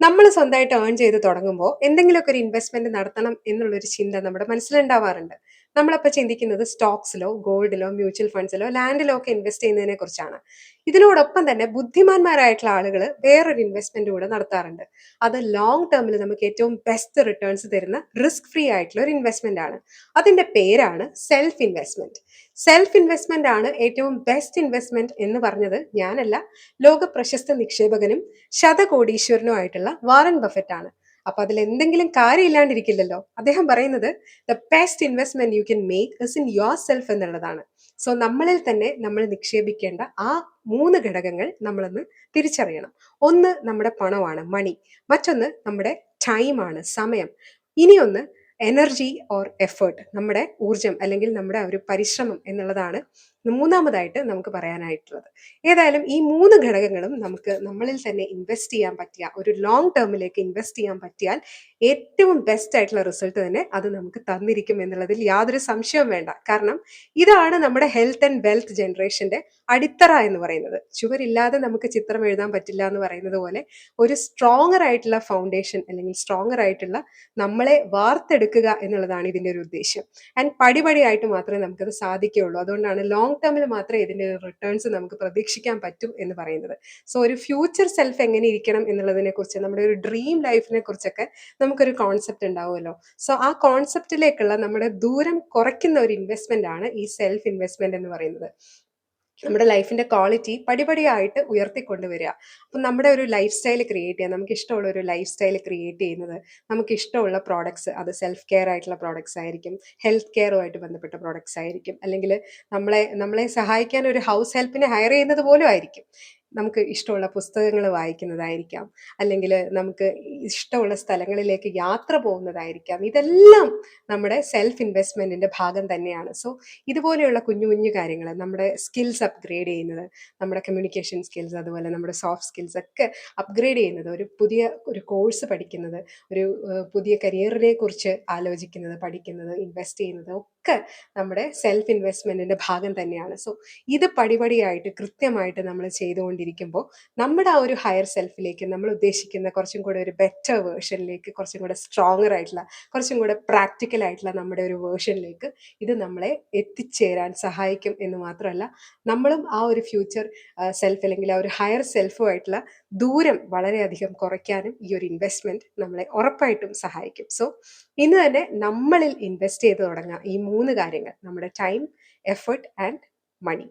നമ്മൾ സ്വന്തമായിട്ട് ഏൺ ചെയ്ത് തുടങ്ങുമ്പോൾ എന്തെങ്കിലുമൊക്കെ ഒരു ഇൻവെസ്റ്റ്മെന്റ് നടത്തണം എന്നുള്ളൊരു ചിന്ത നമ്മുടെ മനസ്സിലുണ്ടാവാറുണ്ട്. നമ്മളപ്പോൾ ചിന്തിക്കുന്നത് സ്റ്റോക്സിലോ ഗോൾഡിലോ മ്യൂച്വൽ ഫണ്ട്സിലോ ലാൻഡിലോ ഒക്കെ ഇൻവെസ്റ്റ് ചെയ്യുന്നതിനെ കുറിച്ചാണ്. ഇതിനോടൊപ്പം തന്നെ ബുദ്ധിമാന്മാരായിട്ടുള്ള ആളുകൾ വേറൊരു ഇൻവെസ്റ്റ്മെന്റ് കൂടെ നടത്താറുണ്ട്. അത് ലോങ് ടേമിൽ നമുക്ക് ഏറ്റവും ബെസ്റ്റ് റിട്ടേൺസ് തരുന്ന റിസ്ക് ഫ്രീ ആയിട്ടുള്ള ഒരു ഇൻവെസ്റ്റ്മെന്റ് ആണ്. അതിന്റെ പേരാണ് സെൽഫ് ഇൻവെസ്റ്റ്മെന്റ്. സെൽഫ് ഇൻവെസ്റ്റ്മെന്റ് ആണ് ഏറ്റവും ബെസ്റ്റ് ഇൻവെസ്റ്റ്മെന്റ് എന്ന് പറഞ്ഞത് ഞാനല്ല, ലോക പ്രശസ്ത നിക്ഷേപകനും ശതകോടീശ്വരനുമായിട്ടുള്ള വാറൻ ബഫറ്റ് ആണ്. അപ്പൊ അതിൽ എന്തെങ്കിലും കാര്യമില്ലാണ്ടിരിക്കില്ലല്ലോ. അദ്ദേഹം പറയുന്നത് the best investment you can make is in your self എന്നുള്ളതാണ്. സോ നമ്മളിൽ തന്നെ നമ്മൾ നിക്ഷേപിക്കേണ്ട ആ മൂന്ന് ഘടകങ്ങൾ നമ്മളൊന്ന് തിരിച്ചറിയണം. ഒന്ന് നമ്മുടെ പണമാണ്, മണി. മറ്റൊന്ന് നമ്മുടെ ടൈമാണ്, സമയം. ഇനിയൊന്ന് എനർജി ഓർ എഫേർട്ട്, നമ്മുടെ ഊർജം അല്ലെങ്കിൽ നമ്മുടെ ഒരു പരിശ്രമം എന്നുള്ളതാണ് മൂന്നാമതായിട്ട് നമുക്ക് പറയാനായിട്ടുള്ളത്. ഏതായാലും ഈ മൂന്ന് ഘടകങ്ങളും നമുക്ക് നമ്മളിൽ തന്നെ ഇൻവെസ്റ്റ് ചെയ്യാൻ പറ്റിയ, ഒരു ലോങ് ടേമിലേക്ക് ഇൻവെസ്റ്റ് ചെയ്യാൻ പറ്റിയാൽ ഏറ്റവും ബെസ്റ്റ് ആയിട്ടുള്ള റിസൾട്ട് തന്നെ അത് നമുക്ക് തന്നിരിക്കും എന്നുള്ളതിൽ യാതൊരു സംശയവും വേണ്ട. കാരണം ഇതാണ് നമ്മുടെ ഹെൽത്ത് ആൻഡ് വെൽത്ത് ജനറേഷന്റെ അടിത്തറ എന്ന് പറയുന്നത്. ചുവരില്ലാതെ നമുക്ക് ചിത്രം എഴുതാൻ പറ്റില്ല എന്ന് പറയുന്നത് പോലെ ഒരു സ്ട്രോങ്ങർ ആയിട്ടുള്ള ഫൗണ്ടേഷൻ അല്ലെങ്കിൽ സ്ട്രോങ്ങർ ആയിട്ടുള്ള നമ്മളെ വാർത്തെടുക്കുക എന്നുള്ളതാണ് ഇതിന്റെ ഒരു ഉദ്ദേശം. ആൻഡ് പടിപടിയായിട്ട് മാത്രമേ നമുക്കത് സാധിക്കുകയുള്ളൂ. അതുകൊണ്ടാണ് ലോങ് ടേമിൽ മാത്രമേ ഇതിന്റെ റിട്ടേൺസ് നമുക്ക് പ്രതീക്ഷിക്കാൻ പറ്റും എന്ന് പറയുന്നത്. സോ ഒരു ഫ്യൂച്ചർ സെൽഫ് എങ്ങനെ ഇരിക്കണം എന്നുള്ളതിനെ കുറിച്ച്, നമ്മുടെ ഒരു ഡ്രീം ലൈഫിനെ കുറിച്ചൊക്കെ നമുക്കൊരു കോൺസെപ്റ്റ് ഉണ്ടാവുമല്ലോ. സോ ആ കോൺസെപ്റ്റിലേക്കുള്ള നമ്മുടെ ദൂരം കുറയ്ക്കുന്ന ഒരു ഇൻവെസ്റ്റ്മെന്റ് ആണ് ഈ സെൽഫ് ഇൻവെസ്റ്റ്മെന്റ് എന്ന് പറയുന്നത്. നമ്മുടെ ലൈഫിന്റെ ക്വാളിറ്റി പടിപടിയായിട്ട് ഉയർത്തിക്കൊണ്ടുവരിക. അപ്പം നമ്മുടെ ഒരു ലൈഫ് സ്റ്റൈൽ ക്രിയേറ്റ് ചെയ്യുക, നമുക്ക് ഇഷ്ടമുള്ള ഒരു ലൈഫ് സ്റ്റൈൽ ക്രിയേറ്റ് ചെയ്യുന്നത്, നമുക്ക് ഇഷ്ടമുള്ള പ്രോഡക്ട്സ്, അത് സെൽഫ് കെയർ ആയിട്ടുള്ള പ്രോഡക്ട്സ് ആയിരിക്കും, ഹെൽത്ത് കെയറുമായിട്ട് ബന്ധപ്പെട്ട പ്രോഡക്ട്സ് ആയിരിക്കും, അല്ലെങ്കിൽ നമ്മളെ സഹായിക്കാൻ ഒരു ഹൗസ് ഹെൽപ്പിനെ ഹയർ ചെയ്യുന്നത് പോലും ആയിരിക്കും. നമുക്ക് ഇഷ്ടമുള്ള പുസ്തകങ്ങൾ വായിക്കുന്നതായിരിക്കാം, അല്ലെങ്കിൽ നമുക്ക് ഇഷ്ടമുള്ള സ്ഥലങ്ങളിലേക്ക് യാത്ര പോകുന്നതായിരിക്കാം. ഇതെല്ലാം നമ്മുടെ സെൽഫ് ഇൻവെസ്റ്റ്മെന്റിന്റെ ഭാഗം തന്നെയാണ്. സോ ഇതുപോലെയുള്ള കുഞ്ഞു കുഞ്ഞു കാര്യങ്ങൾ, നമ്മുടെ സ്കിൽസ് അപ്ഗ്രേഡ് ചെയ്യുന്നത്, നമ്മുടെ കമ്മ്യൂണിക്കേഷൻ സ്കിൽസ്, അതുപോലെ നമ്മുടെ സോഫ്റ്റ് സ്കിൽസ് ഒക്കെ അപ്ഗ്രേഡ് ചെയ്യുന്നത്, ഒരു പുതിയ ഒരു കോഴ്സ് പഠിക്കുന്നത്, ഒരു പുതിയ കരിയറിനെ കുറിച്ച് ആലോചിക്കുന്നത്, പഠിക്കുന്നത്, ഇൻവെസ്റ്റ് ചെയ്യുന്നത് ഒക്കെ നമ്മുടെ സെൽഫ് ഇൻവെസ്റ്റ്മെന്റിന്റെ ഭാഗം തന്നെയാണ്. സോ ഇത് പടിപടിയായിട്ട് കൃത്യമായിട്ട് നമ്മൾ ചെയ്തുകൊണ്ടിരിക്കുമ്പോൾ നമ്മുടെ ആ ഒരു ഹയർ സെൽഫിലേക്ക്, നമ്മൾ ഉദ്ദേശിക്കുന്ന കുറച്ചും കൂടെ ഒരു ബെറ്റർ വേർഷനിലേക്ക്, കുറച്ചും കൂടെ സ്ട്രോങ്ങർ ആയിട്ടുള്ള, കുറച്ചും കൂടെ പ്രാക്ടിക്കൽ ആയിട്ടുള്ള നമ്മുടെ ഒരു വേർഷനിലേക്ക് ഇത് നമ്മളെ എത്തിച്ചേരാൻ സഹായിക്കും എന്ന് മാത്രമല്ല, നമ്മളും ആ ഒരു ഫ്യൂച്ചർ സെൽഫ് അല്ലെങ്കിൽ ആ ഒരു ഹയർ സെൽഫുമായിട്ടുള്ള ദൂരം വളരെയധികം കുറയ്ക്കാനും ഈ ഒരു ഇൻവെസ്റ്റ്മെന്റ് നമ്മളെ ഉറപ്പായിട്ടും സഹായിക്കും. സോ ഇന്ന് തന്നെ നമ്മളിൽ ഇൻവെസ്റ്റ് ചെയ്ത് തുടങ്ങുക ഈ മൂന്ന് കാര്യങ്ങൾ: നമ്മുടെ ടൈം, എഫേർട്ട് ആൻഡ് മണി.